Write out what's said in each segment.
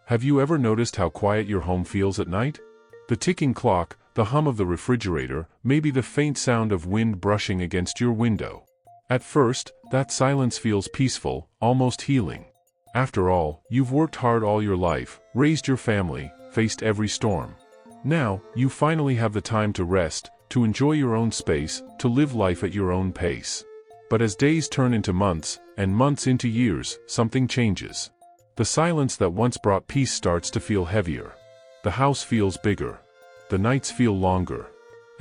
Have you ever noticed how quiet your home feels at night? The ticking clock, the hum of the refrigerator, maybe the faint sound of wind brushing against your window. At first, that silence feels peaceful, almost healing. After all, you've worked hard all your life, raised your family, faced every storm. Now, you finally have the time to rest, to enjoy your own space, to live life at your own pace. But as days turn into months, and months into years, something changes. The silence that once brought peace starts to feel heavier. The house feels bigger. The nights feel longer.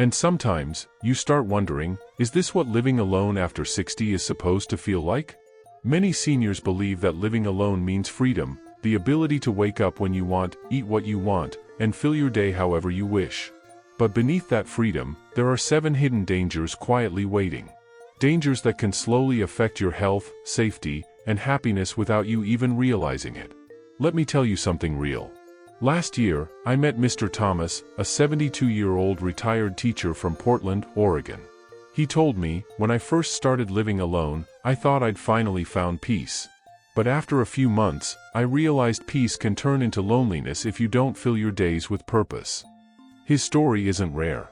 And sometimes, you start wondering, is this what living alone after 60 is supposed to feel like? Many seniors believe that living alone means freedom, the ability to wake up when you want, eat what you want, and fill your day however you wish. But beneath that freedom, there are 7 hidden dangers quietly waiting. Dangers that can slowly affect your health, safety, and happiness without you even realizing it. Let me tell you something real. Last year, I met Mr. Thomas, a 72-year-old retired teacher from Portland, Oregon. He told me, when I first started living alone, I thought I'd finally found peace. But after a few months, I realized peace can turn into loneliness if you don't fill your days with purpose. His story isn't rare.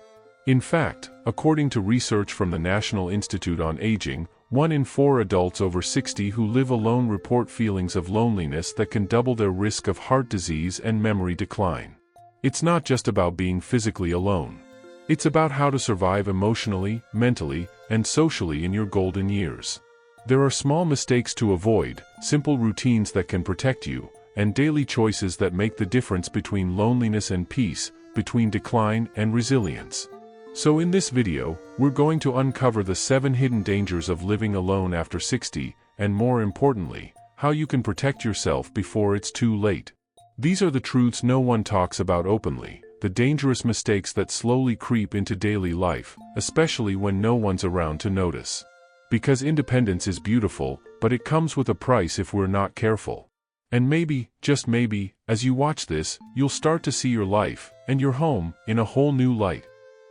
In fact, according to research from the National Institute on Aging, 1 in 4 adults over 60 who live alone report feelings of loneliness that can double their risk of heart disease and memory decline. It's not just about being physically alone. It's about how to survive emotionally, mentally, and socially in your golden years. There are small mistakes to avoid, simple routines that can protect you, and daily choices that make the difference between loneliness and peace, between decline and resilience. So in this video, we're going to uncover the 7 hidden dangers of living alone after 60, and more importantly, how you can protect yourself before it's too late. These are the truths no one talks about openly, the dangerous mistakes that slowly creep into daily life, especially when no one's around to notice. Because independence is beautiful, but it comes with a price if we're not careful. And maybe, just maybe, as you watch this, you'll start to see your life, and your home, in a whole new light.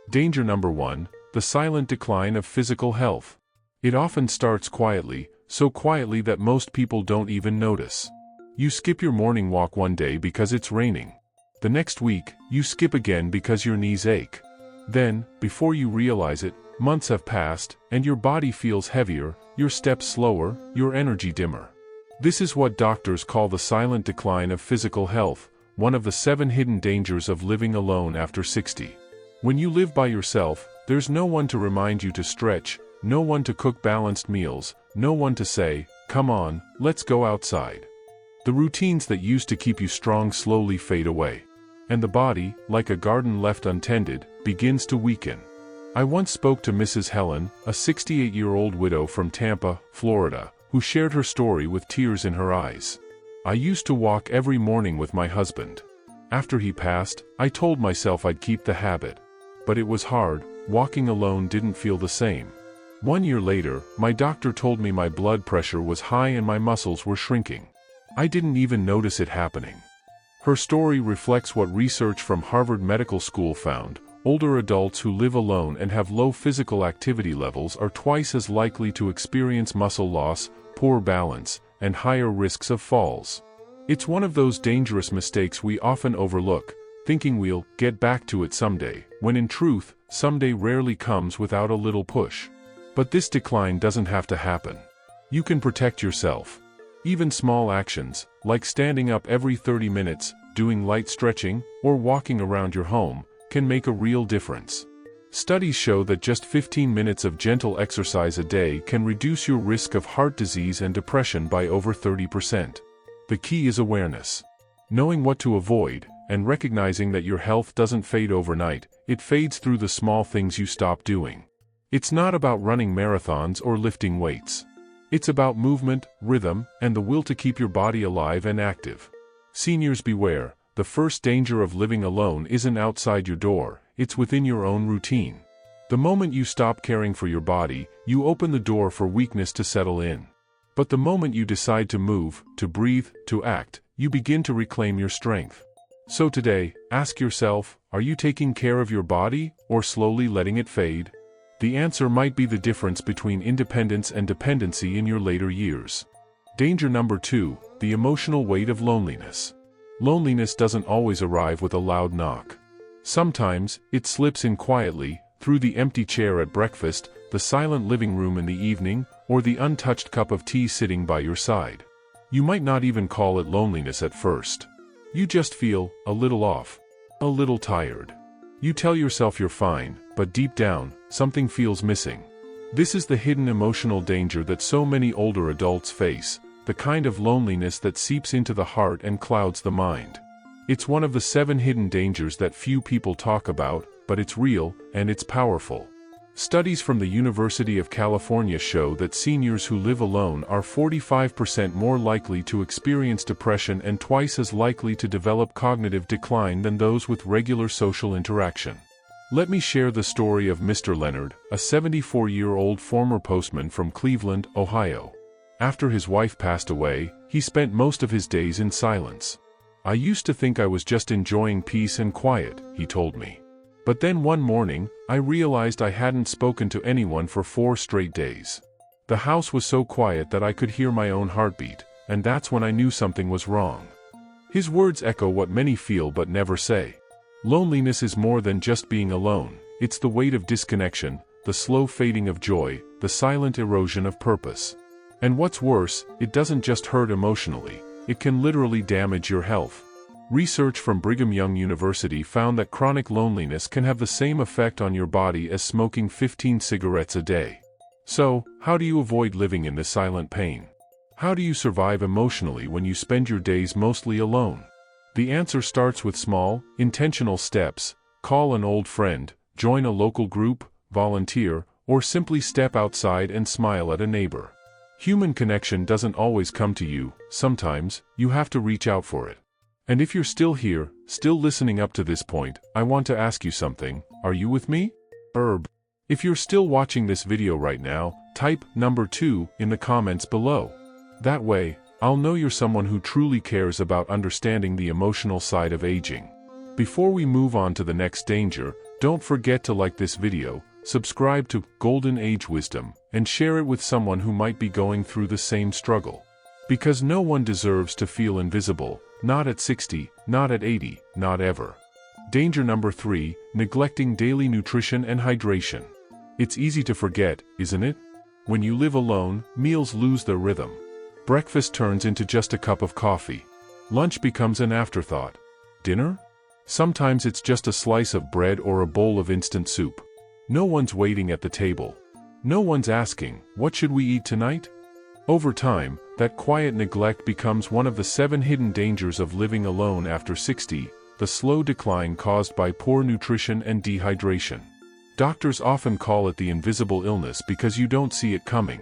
Danger number 1, the silent decline of physical health. It often starts quietly, so quietly that most people don't even notice. You skip your morning walk one day because it's raining. The next week, you skip again because your knees ache. Then, before you realize it, months have passed, and your body feels heavier, your steps slower, your energy dimmer. This is what doctors call the silent decline of physical health, one of the 7 hidden dangers of living alone after 60. When you live by yourself, there's no one to remind you to stretch, no one to cook balanced meals, no one to say, "Come on, let's go outside." The routines that used to keep you strong slowly fade away. And the body, like a garden left untended, begins to weaken. I once spoke to Mrs. Helen, a 68-year-old widow from Tampa, Florida, who shared her story with tears in her eyes. "I used to walk every morning with my husband. After he passed, I told myself I'd keep the habit. But it was hard, walking alone didn't feel the same. 1 year later, my doctor told me my blood pressure was high and my muscles were shrinking. I didn't even notice it happening." Her story reflects what research from Harvard Medical School found. Older adults who live alone and have low physical activity levels are twice as likely to experience muscle loss, poor balance, and higher risks of falls. It's one of those dangerous mistakes we often overlook, thinking we'll get back to it someday, when in truth, someday rarely comes without a little push. But this decline doesn't have to happen. You can protect yourself. Even small actions, like standing up every 30 minutes, doing light stretching, or walking around your home, can make a real difference. Studies show that just 15 minutes of gentle exercise a day can reduce your risk of heart disease and depression by over 30%. The key is awareness. Knowing what to avoid, and recognizing that your health doesn't fade overnight, it fades through the small things you stop doing. It's not about running marathons or lifting weights. It's about movement, rhythm, and the will to keep your body alive and active. Seniors beware, the first danger of living alone isn't outside your door, it's within your own routine. The moment you stop caring for your body, you open the door for weakness to settle in. But the moment you decide to move, to breathe, to act, you begin to reclaim your strength. So today, ask yourself, are you taking care of your body, or slowly letting it fade? The answer might be the difference between independence and dependency in your later years. Danger number 2, the emotional weight of loneliness. Loneliness doesn't always arrive with a loud knock. Sometimes, it slips in quietly, through the empty chair at breakfast, the silent living room in the evening, or the untouched cup of tea sitting by your side. You might not even call it loneliness at first. You just feel a little off, a little tired. You tell yourself you're fine, but deep down, something feels missing. This is the hidden emotional danger that so many older adults face, the kind of loneliness that seeps into the heart and clouds the mind. It's one of the 7 hidden dangers that few people talk about, but it's real, and it's powerful. Studies from the University of California show that seniors who live alone are 45% more likely to experience depression and twice as likely to develop cognitive decline than those with regular social interaction. Let me share the story of Mr. Leonard, a 74-year-old former postman from Cleveland, Ohio. After his wife passed away, he spent most of his days in silence. "I used to think I was just enjoying peace and quiet," he told me. "But then one morning, I realized I hadn't spoken to anyone for 4 straight days. The house was so quiet that I could hear my own heartbeat, and that's when I knew something was wrong." His words echo what many feel but never say. Loneliness is more than just being alone. It's the weight of disconnection, the slow fading of joy, the silent erosion of purpose. And what's worse, it doesn't just hurt emotionally, it can literally damage your health. Research from Brigham Young University found that chronic loneliness can have the same effect on your body as smoking 15 cigarettes a day. So, how do you avoid living in this silent pain? How do you survive emotionally when you spend your days mostly alone? The answer starts with small, intentional steps. Call an old friend, join a local group, volunteer, or simply step outside and smile at a neighbor. Human connection doesn't always come to you, sometimes, you have to reach out for it. And if you're still here, still listening up to this point, I want to ask you something. Are you with me? If you're still watching this video right now, type number 2 in the comments below. That way, I'll know you're someone who truly cares about understanding the emotional side of aging. Before we move on to the next danger, don't forget to like this video, subscribe to Golden Age Wisdom, and share it with someone who might be going through the same struggle. Because no one deserves to feel invisible. Not at 60, not at 80, not ever. Danger number 3, neglecting daily nutrition and hydration. It's easy to forget, isn't it? When you live alone, meals lose their rhythm. Breakfast turns into just a cup of coffee. Lunch becomes an afterthought. Dinner? Sometimes it's just a slice of bread or a bowl of instant soup. No one's waiting at the table. No one's asking, "What should we eat tonight?" Over time, that quiet neglect becomes one of the 7 hidden dangers of living alone after 60, the slow decline caused by poor nutrition and dehydration. Doctors often call it the invisible illness because you don't see it coming.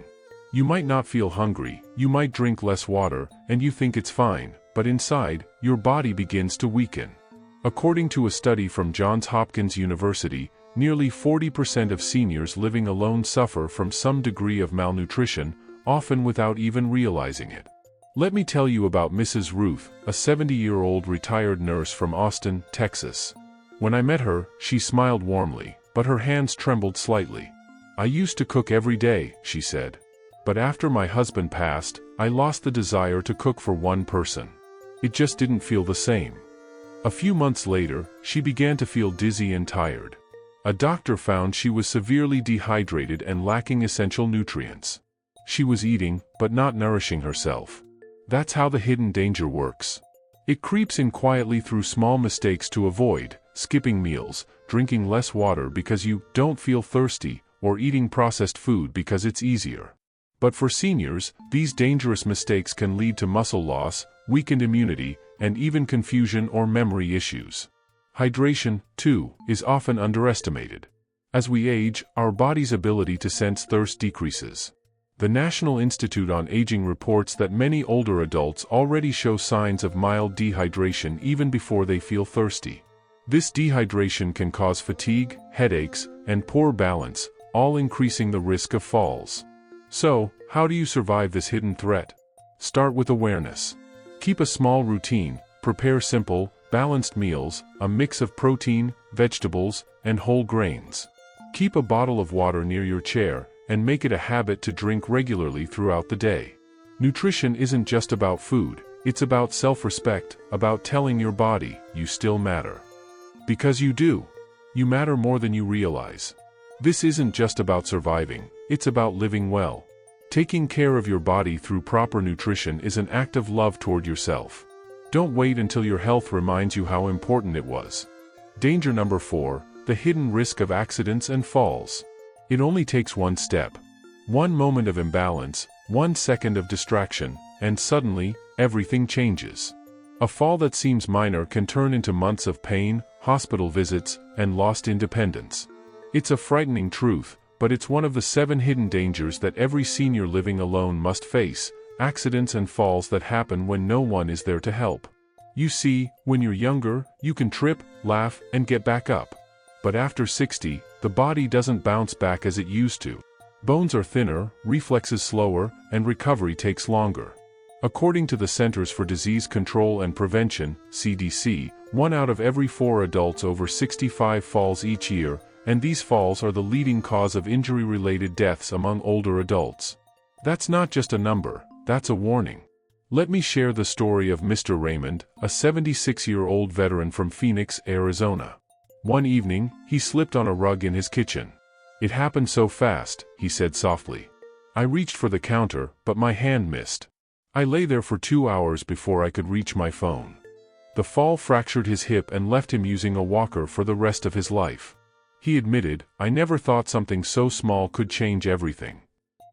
You might not feel hungry, you might drink less water, and you think it's fine, but inside, your body begins to weaken. According to a study from Johns Hopkins University, nearly 40% of seniors living alone suffer from some degree of malnutrition, often without even realizing it. Let me tell you about Mrs. Ruth, a 70-year-old retired nurse from Austin, Texas. When I met her, she smiled warmly, but her hands trembled slightly. "I used to cook every day," she said. "But after my husband passed, I lost the desire to cook for one person. It just didn't feel the same." A few months later, she began to feel dizzy and tired. A doctor found she was severely dehydrated and lacking essential nutrients. She was eating, but not nourishing herself. That's how the hidden danger works. It creeps in quietly through small mistakes to avoid, skipping meals, drinking less water because you don't feel thirsty, or eating processed food because it's easier. But for seniors, these dangerous mistakes can lead to muscle loss, weakened immunity, and even confusion or memory issues. Hydration, too, is often underestimated. As we age, our body's ability to sense thirst decreases. The National Institute on Aging reports that many older adults already show signs of mild dehydration even before they feel thirsty. This dehydration can cause fatigue, headaches, and poor balance, all increasing the risk of falls. So, how do you survive this hidden threat? Start with awareness. Keep a small routine, prepare simple, balanced meals, a mix of protein, vegetables, and whole grains. Keep a bottle of water near your chair, and make it a habit to drink regularly throughout the day. Nutrition isn't just about food, It's about self-respect, about telling your body, you still matter. Because you do. You matter more than you realize. This isn't just about surviving, it's about living well. Taking care of your body through proper nutrition is an act of love toward yourself. Don't wait until your health reminds you how important it was. Danger number 4, the hidden risk of accidents and falls. It only takes one step. One moment of imbalance, 1 second of distraction, and suddenly, everything changes. A fall that seems minor can turn into months of pain, hospital visits, and lost independence. It's a frightening truth, but it's one of the 7 hidden dangers that every senior living alone must face, accidents and falls that happen when no one is there to help. You see, when you're younger, you can trip, laugh, and get back up. But after 60, the body doesn't bounce back as it used to. Bones are thinner, reflexes slower, and recovery takes longer. According to the Centers for Disease Control and Prevention, CDC, 1 out of every 4 adults over 65 falls each year, and these falls are the leading cause of injury-related deaths among older adults. That's not just a number, that's a warning. Let me share the story of Mr. Raymond, a 76-year-old veteran from Phoenix, Arizona. One evening, he slipped on a rug in his kitchen. "It happened so fast," he said softly. "I reached for the counter, but my hand missed. I lay there for 2 hours before I could reach my phone." The fall fractured his hip and left him using a walker for the rest of his life. He admitted, "I never thought something so small could change everything."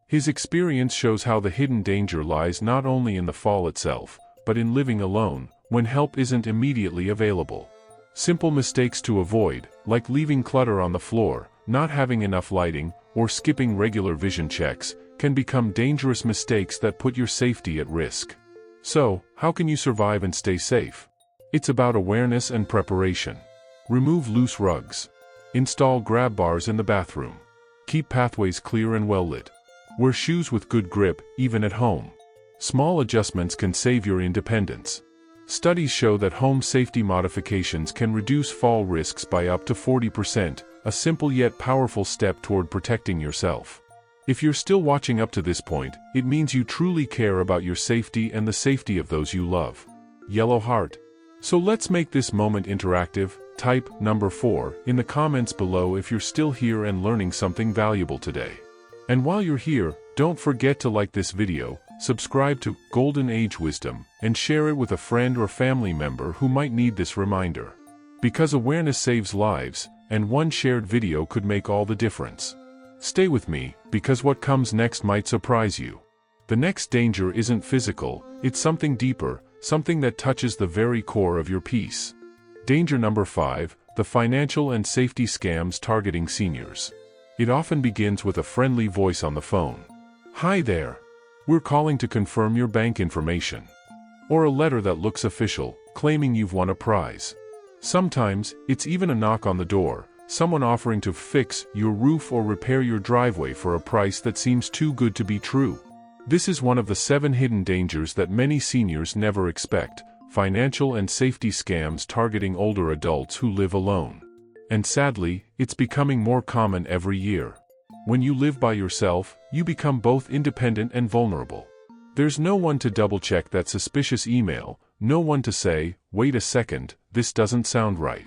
His experience shows how the hidden danger lies not only in the fall itself, but in living alone, when help isn't immediately available. Simple mistakes to avoid, like leaving clutter on the floor, not having enough lighting, or skipping regular vision checks, can become dangerous mistakes that put your safety at risk. So, how can you survive and stay safe? It's about awareness and preparation. Remove loose rugs. Install grab bars in the bathroom. Keep pathways clear and well lit. Wear shoes with good grip, even at home. Small adjustments can save your independence. Studies show that home safety modifications can reduce fall risks by up to 40%, a simple yet powerful step toward protecting yourself. If you're still watching up to this point, it means you truly care about your safety and the safety of those you love. Yellow heart. So let's make this moment interactive. Type number 4 in the comments below if you're still here and learning something valuable today. And while you're here, don't forget to like this video, subscribe to Golden Age Wisdom, and share it with a friend or family member who might need this reminder. Because awareness saves lives, and one shared video could make all the difference. Stay with me, because what comes next might surprise you. The next danger isn't physical, it's something deeper, something that touches the very core of your peace. Danger number 5, the financial and safety scams targeting seniors. It often begins with a friendly voice on the phone. "Hi there. We're calling to confirm your bank information." Or a letter that looks official, claiming you've won a prize. Sometimes, it's even a knock on the door, someone offering to fix your roof or repair your driveway for a price that seems too good to be true. This is one of the 7 hidden dangers that many seniors never expect, financial and safety scams targeting older adults who live alone. And sadly, it's becoming more common every year. When you live by yourself, you become both independent and vulnerable. There's no one to double-check that suspicious email, no one to say, "Wait a second, this doesn't sound right."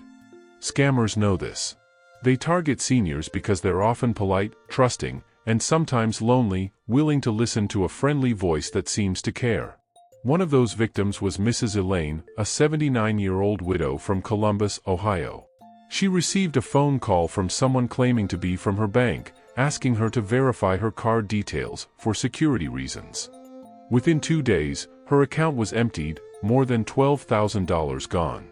Scammers know this. They target seniors because they're often polite, trusting, and sometimes lonely, willing to listen to a friendly voice that seems to care. One of those victims was Mrs. Elaine, a 79-year-old widow from Columbus, Ohio. She received a phone call from someone claiming to be from her bank, asking her to verify her card details for security reasons. Within 2 days, her account was emptied, more than $12,000 gone.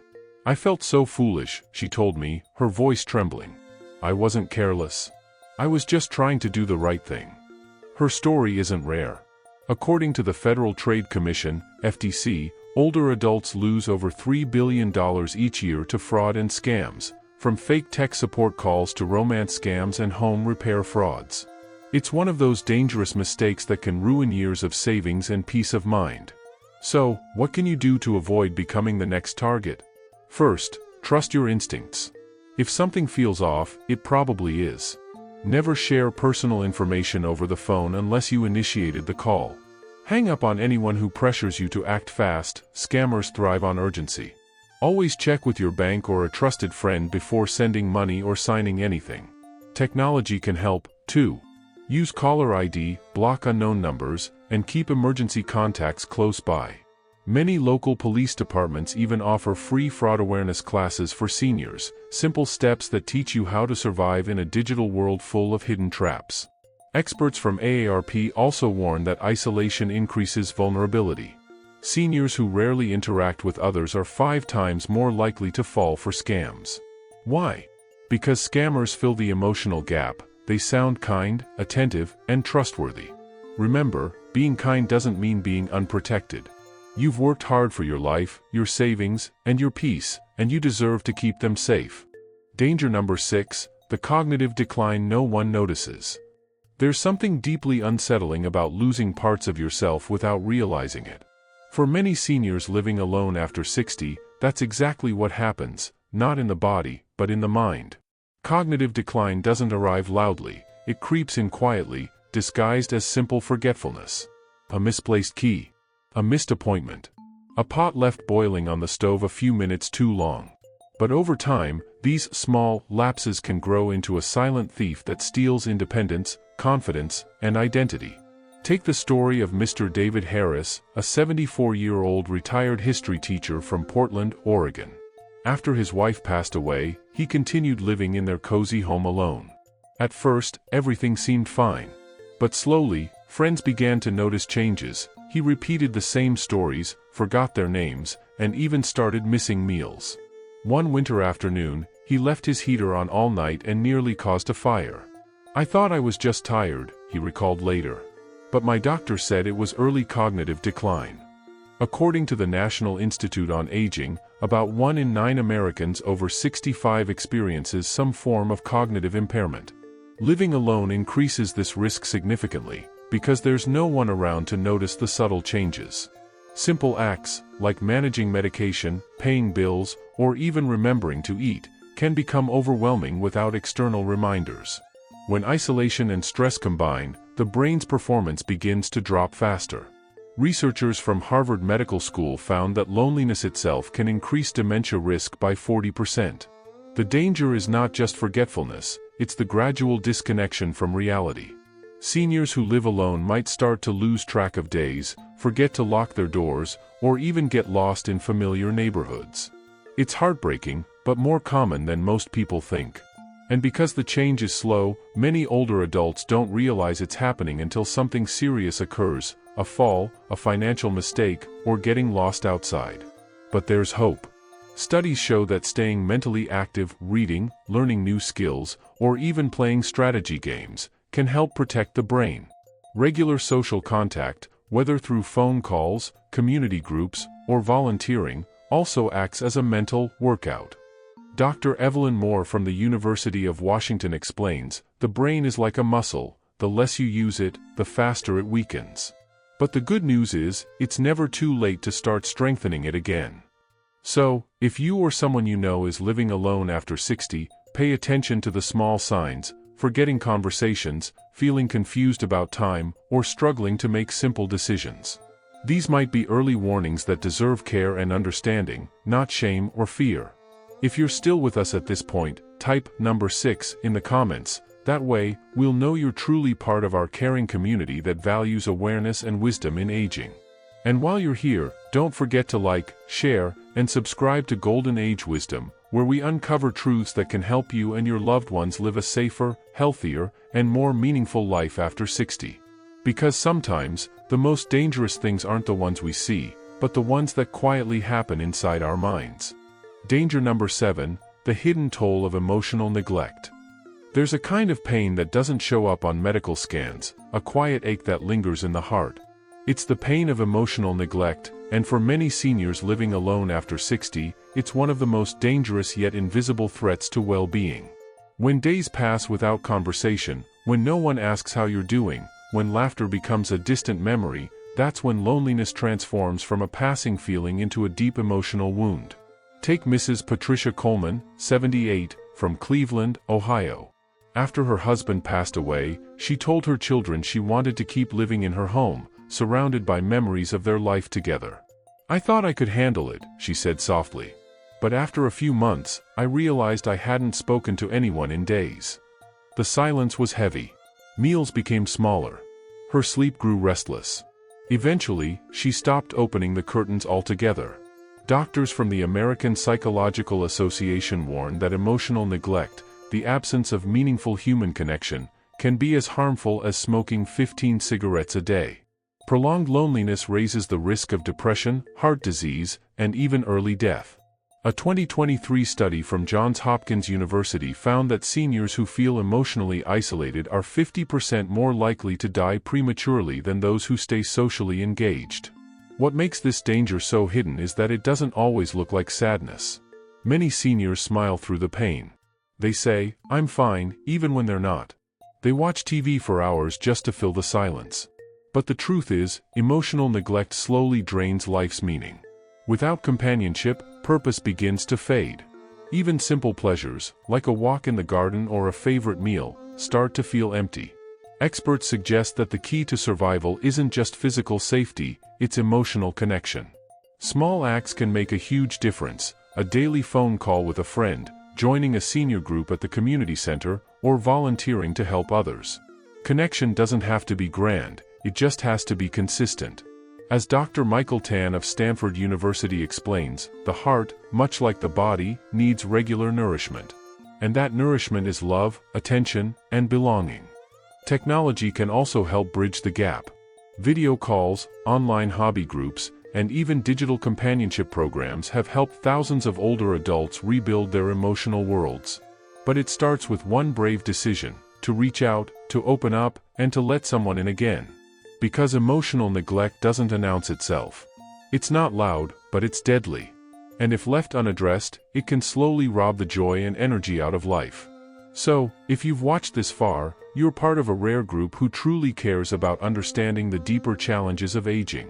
"I felt so foolish," she told me, her voice trembling. "I wasn't careless. I was just trying to do the right thing." Her story isn't rare. According to the Federal Trade Commission, FTC, older adults lose over $3 billion each year to fraud and scams, from fake tech support calls to romance scams and home repair frauds. It's one of those dangerous mistakes that can ruin years of savings and peace of mind. So, what can you do to avoid becoming the next target? First, trust your instincts. If something feels off, it probably is. Never share personal information over the phone unless you initiated the call. Hang up on anyone who pressures you to act fast. Scammers thrive on urgency. Always check with your bank or a trusted friend before sending money or signing anything. Technology can help, too. Use caller ID, block unknown numbers, and keep emergency contacts close by. Many local police departments even offer free fraud awareness classes for seniors, simple steps that teach you how to survive in a digital world full of hidden traps. Experts from AARP also warn that isolation increases vulnerability. Seniors who rarely interact with others are 5 times more likely to fall for scams. Why? Because scammers fill the emotional gap. They sound kind, attentive, and trustworthy. Remember, being kind doesn't mean being unprotected. You've worked hard for your life, your savings, and your peace, and you deserve to keep them safe. Danger number 6, the cognitive decline no one notices. There's something deeply unsettling about losing parts of yourself without realizing it. For many seniors living alone after 60, that's exactly what happens, not in the body, but in the mind. Cognitive decline doesn't arrive loudly, it creeps in quietly, disguised as simple forgetfulness. A misplaced key. A missed appointment. A pot left boiling on the stove a few minutes too long. But over time, these small lapses can grow into a silent thief that steals independence, confidence, and identity. Take the story of Mr. David Harris, a 74-year-old retired history teacher from Portland, Oregon. After his wife passed away, he continued living in their cozy home alone. At first, everything seemed fine. But slowly, friends began to notice changes. He repeated the same stories, forgot their names, and even started missing meals. One winter afternoon, he left his heater on all night and nearly caused a fire. "I thought I was just tired," he recalled later. "But my doctor said it was early cognitive decline." According to the National Institute on Aging, about 1 in 9 Americans over 65 experiences some form of cognitive impairment. Living alone increases this risk significantly, because there's no one around to notice the subtle changes. Simple acts, like managing medication, paying bills, or even remembering to eat, can become overwhelming without external reminders. When isolation and stress combine, the brain's performance begins to drop faster. Researchers from Harvard Medical School found that loneliness itself can increase dementia risk by 40%. The danger is not just forgetfulness, it's the gradual disconnection from reality. Seniors who live alone might start to lose track of days, forget to lock their doors, or even get lost in familiar neighborhoods. It's heartbreaking, but more common than most people think. And because the change is slow, many older adults don't realize it's happening until something serious occurs: a fall, a financial mistake, or getting lost outside. But there's hope. Studies show that staying mentally active, reading, learning new skills, or even playing strategy games, can help protect the brain. Regular social contact, whether through phone calls, community groups, or volunteering, also acts as a mental workout. Dr. Evelyn Moore from the University of Washington explains, "The brain is like a muscle, the less you use it, the faster it weakens." But the good news is, it's never too late to start strengthening it again. So, if you or someone you know is living alone after 60, pay attention to the small signs: forgetting conversations, feeling confused about time, or struggling to make simple decisions. These might be early warnings that deserve care and understanding, not shame or fear. If you're still with us at this point, type number 6 in the comments. That way, we'll know you're truly part of our caring community that values awareness and wisdom in aging. And while you're here, don't forget to like, share, and subscribe to Golden Age Wisdom, where we uncover truths that can help you and your loved ones live a safer, healthier, and more meaningful life after 60. Because sometimes, the most dangerous things aren't the ones we see, but the ones that quietly happen inside our minds. Danger number 7, the hidden toll of emotional neglect. There's a kind of pain that doesn't show up on medical scans, a quiet ache that lingers in the heart. It's the pain of emotional neglect, and for many seniors living alone after 60, it's one of the most dangerous yet invisible threats to well-being. When days pass without conversation, when no one asks how you're doing, when laughter becomes a distant memory, that's when loneliness transforms from a passing feeling into a deep emotional wound. Take Mrs. Patricia Coleman, 78, from Cleveland, Ohio. After her husband passed away, she told her children she wanted to keep living in her home, surrounded by memories of their life together. "I thought I could handle it," she said softly. "But after a few months, I realized I hadn't spoken to anyone in days." The silence was heavy. Meals became smaller. Her sleep grew restless. Eventually, she stopped opening the curtains altogether. Doctors from the American Psychological Association warn that emotional neglect, the absence of meaningful human connection, can be as harmful as smoking 15 cigarettes a day. Prolonged loneliness raises the risk of depression, heart disease, and even early death. A 2023 study from Johns Hopkins University found that seniors who feel emotionally isolated are 50% more likely to die prematurely than those who stay socially engaged. What makes this danger so hidden is that it doesn't always look like sadness. Many seniors smile through the pain. They say, "I'm fine," even when they're not. They watch TV for hours just to fill the silence. But the truth is, emotional neglect slowly drains life's meaning. Without companionship, purpose begins to fade. Even simple pleasures, like a walk in the garden or a favorite meal, start to feel empty. Experts suggest that the key to survival isn't just physical safety, it's emotional connection. Small acts can make a huge difference: a daily phone call with a friend, joining a senior group at the community center, or volunteering to help others. Connection doesn't have to be grand, it just has to be consistent. As Dr. Michael Tan of Stanford University explains, the heart, much like the body, needs regular nourishment. And that nourishment is love, attention, and belonging. Technology can also help bridge the gap. Video calls, online hobby groups, and even digital companionship programs have helped thousands of older adults rebuild their emotional worlds. But it starts with one brave decision: to reach out, to open up, and to let someone in again. Because emotional neglect doesn't announce itself. It's not loud, but it's deadly. And if left unaddressed, it can slowly rob the joy and energy out of life. So, if you've watched this far, you're part of a rare group who truly cares about understanding the deeper challenges of aging.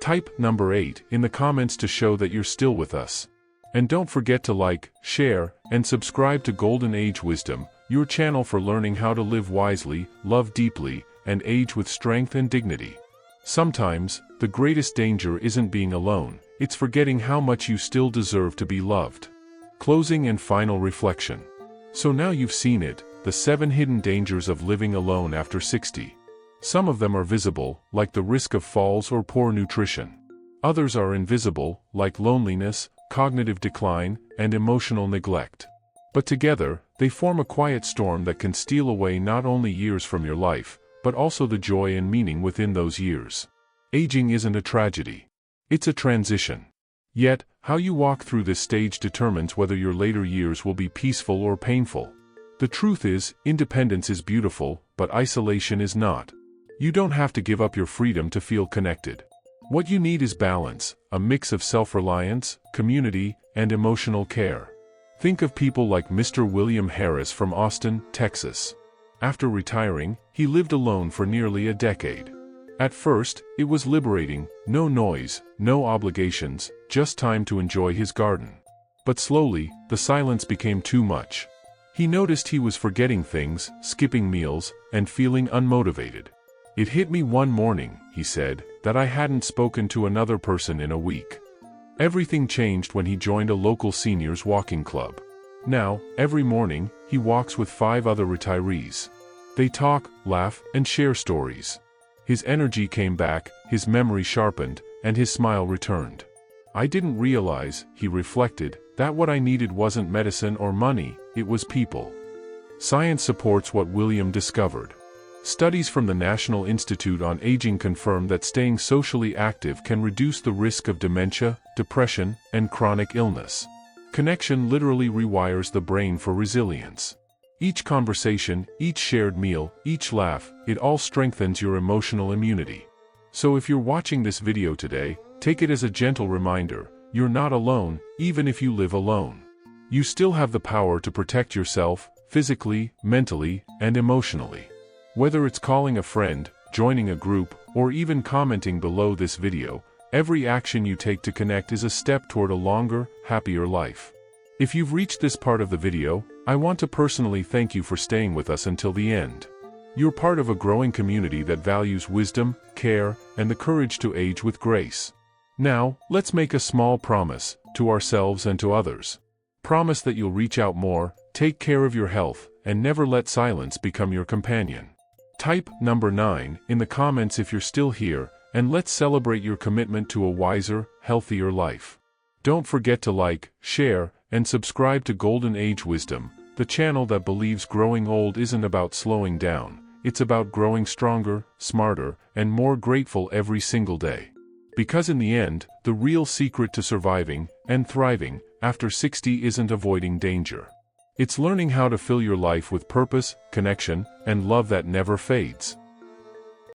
Type number 8 in the comments to show that you're still with us. And don't forget to like, share, and subscribe to Golden Age Wisdom, your channel for learning how to live wisely, love deeply, and age with strength and dignity. Sometimes, the greatest danger isn't being alone, it's forgetting how much you still deserve to be loved. Closing and final reflection. So now you've seen it, the 7 hidden dangers of living alone after 60. Some of them are visible, like the risk of falls or poor nutrition. Others are invisible, like loneliness, cognitive decline, and emotional neglect. But together, they form a quiet storm that can steal away not only years from your life, but also the joy and meaning within those years. Aging isn't a tragedy. It's a transition. Yet, how you walk through this stage determines whether your later years will be peaceful or painful. The truth is, independence is beautiful, but isolation is not. You don't have to give up your freedom to feel connected. What you need is balance, a mix of self-reliance, community, and emotional care. Think of people like Mr. William Harris from Austin, Texas. After retiring, he lived alone for nearly a decade. At first, it was liberating: no noise, no obligations, just time to enjoy his garden. But slowly, the silence became too much. He noticed he was forgetting things, skipping meals, and feeling unmotivated. "It hit me one morning," he said, "that I hadn't spoken to another person in a week." Everything changed when he joined a local seniors walking club. Now, every morning, he walks with 5 other retirees. They talk, laugh, and share stories. His energy came back, his memory sharpened, and his smile returned. "I didn't realize," he reflected, "that what I needed wasn't medicine or money, it was people." Science supports what William discovered. Studies from the National Institute on Aging confirm that staying socially active can reduce the risk of dementia, depression, and chronic illness. Connection literally rewires the brain for resilience. Each conversation, each shared meal, each laugh, it all strengthens your emotional immunity. So if you're watching this video today, take it as a gentle reminder: you're not alone, even if you live alone. You still have the power to protect yourself, physically, mentally, and emotionally. Whether it's calling a friend, joining a group, or even commenting below this video, every action you take to connect is a step toward a longer, happier life. If you've reached this part of the video, I want to personally thank you for staying with us until the end. You're part of a growing community that values wisdom, care, and the courage to age with grace. Now, let's make a small promise, to ourselves and to others. Promise that you'll reach out more, take care of your health, and never let silence become your companion. Type number 9 in the comments if you're still here, and let's celebrate your commitment to a wiser, healthier life. Don't forget to like, share, and subscribe to Golden Age Wisdom, the channel that believes growing old isn't about slowing down, it's about growing stronger, smarter, and more grateful every single day. Because in the end, the real secret to surviving and thriving after 60 isn't avoiding danger. It's learning how to fill your life with purpose, connection, and love that never fades.